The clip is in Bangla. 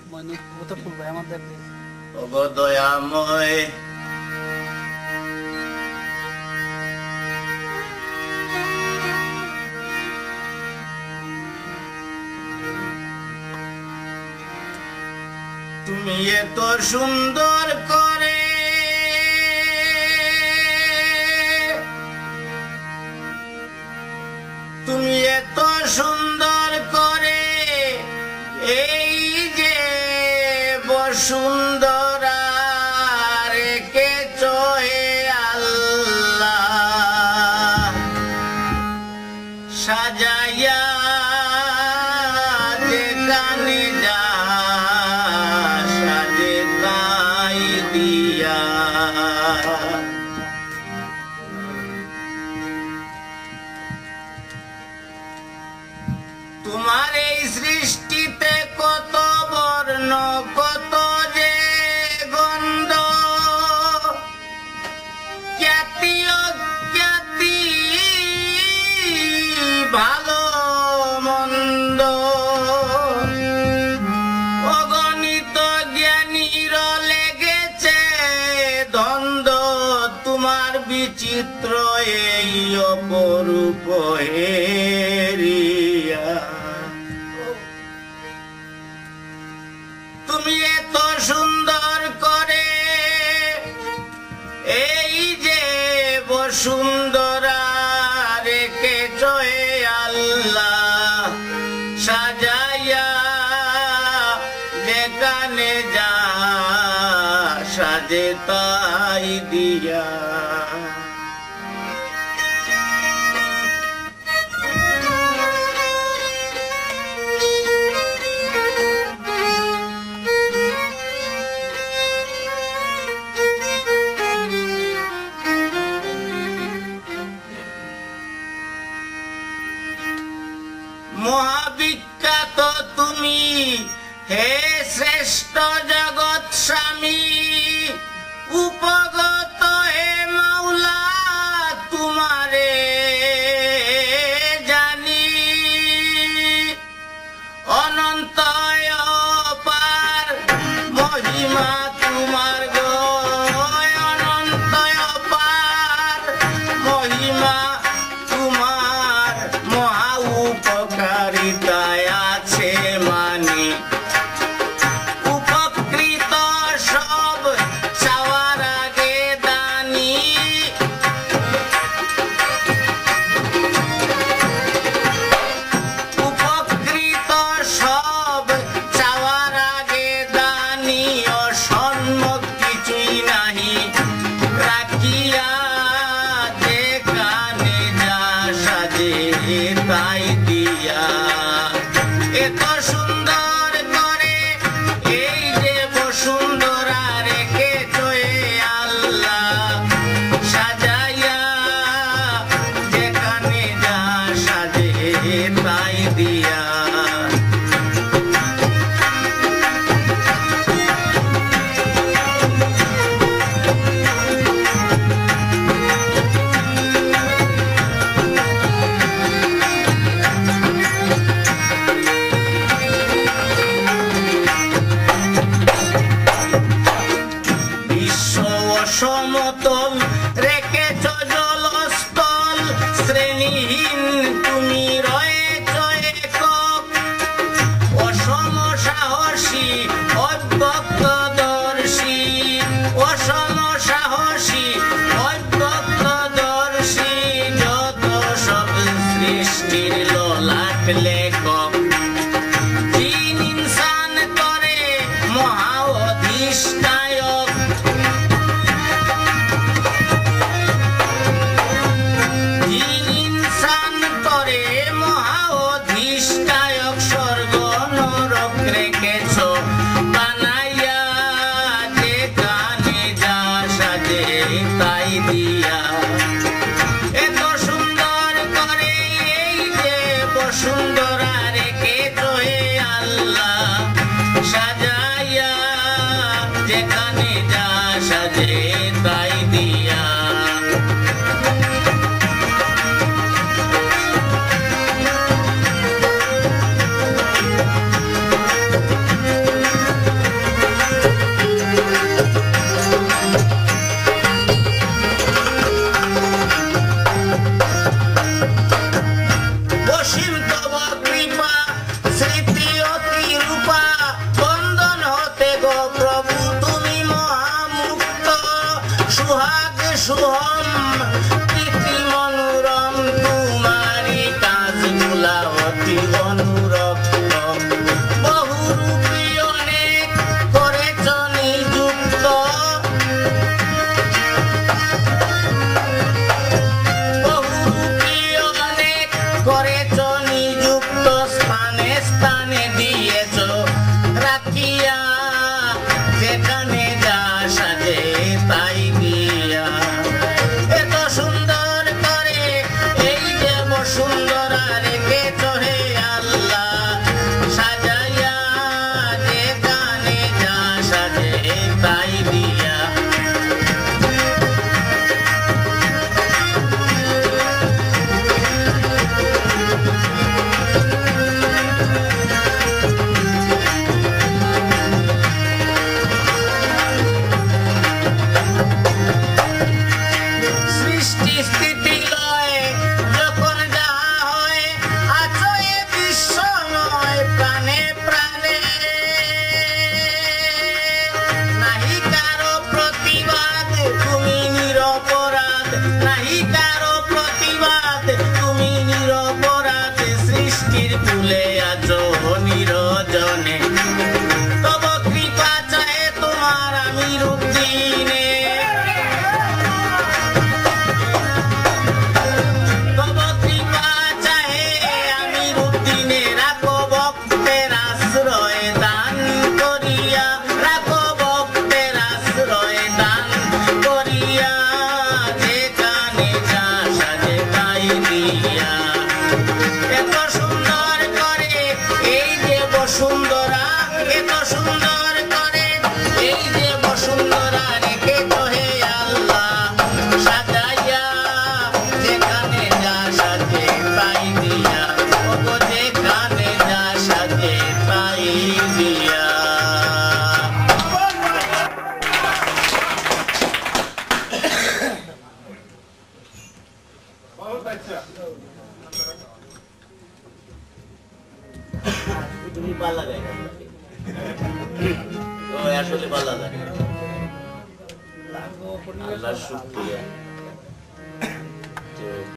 ফুল ভাই আমার দেখতে ওগো দয়াময় তুমি এত সুন্দর করে তুমি এত সুন্দর করে এই যে বসুন্ধরা রেখেছ হে আল্লাহ সাজাইয়া যেখানে যা সাজে তাই দিয়া তোমার এই সৃষ্টিতে কত বর্ণ কত যে গন্ধ খ্যাতি অখ্যাতি ভালো মন্দ অগণিত জ্ঞানীর লেগেছে দ্বন্দ্ব তোমার বিচিত্র এই অপরূপ হেরিয়া তুমি এত সুন্দর করে এই যে বসুন্ধরা রেখেছ হে আল্লাহ সাজাইয়া যেখানে যা সাজে তাই দিয়া মহাবিখ্যাত তুমি হে শ্রেষ্ঠ জগৎ স্বামী উপগত হে মাওলা তোমারে জানি অনন্ত অপার মহিমা তোমার গো অনন্ত অপার মহিমা তোমার মহা উপকারিতায় আছে মানে উপকৃত সব চাওয়ার আগে দানি উপকৃত সব চাওয়ার আগে দানি অসম্মত কিছুই নাহি রাখিয়া যেখানে যা সাজে তাই দিয়া এত সুন্দর করে এই যে বসুন্ধরা রেখেছ হে আল্লাহ সাজাইয়া যেখানে যা সাজে তাই দিয়া বিশ্ব অসমতল রেখেছ জলস্থল শ্রেণীহীন তুমি রয়েছ একক অসম সাহসী অব্যক্তদর্শী অসম সাহসী অব্যক্তদর্শী যত সব সৃষ্টির ললাট লেখক জিন ইনসান করে মহা অধিষ্ঠায়ক জিন ইনসান করে মহা অধিষ্ঠায়ক স্বর্গ নরক রেখেছ বানাইয়া যেখানে যা সাজে তাই দিয়া এত সুন্দর করে এই যে বসুন্ধরা রেখেছ হে আল্লাহ সাজাইয়া যেখানে যা সাজে তাই দিয়া তুমি পাল্লা গায়ে ও আসলে পাল্লা লাগে আল্লাহ শুক্রিয়া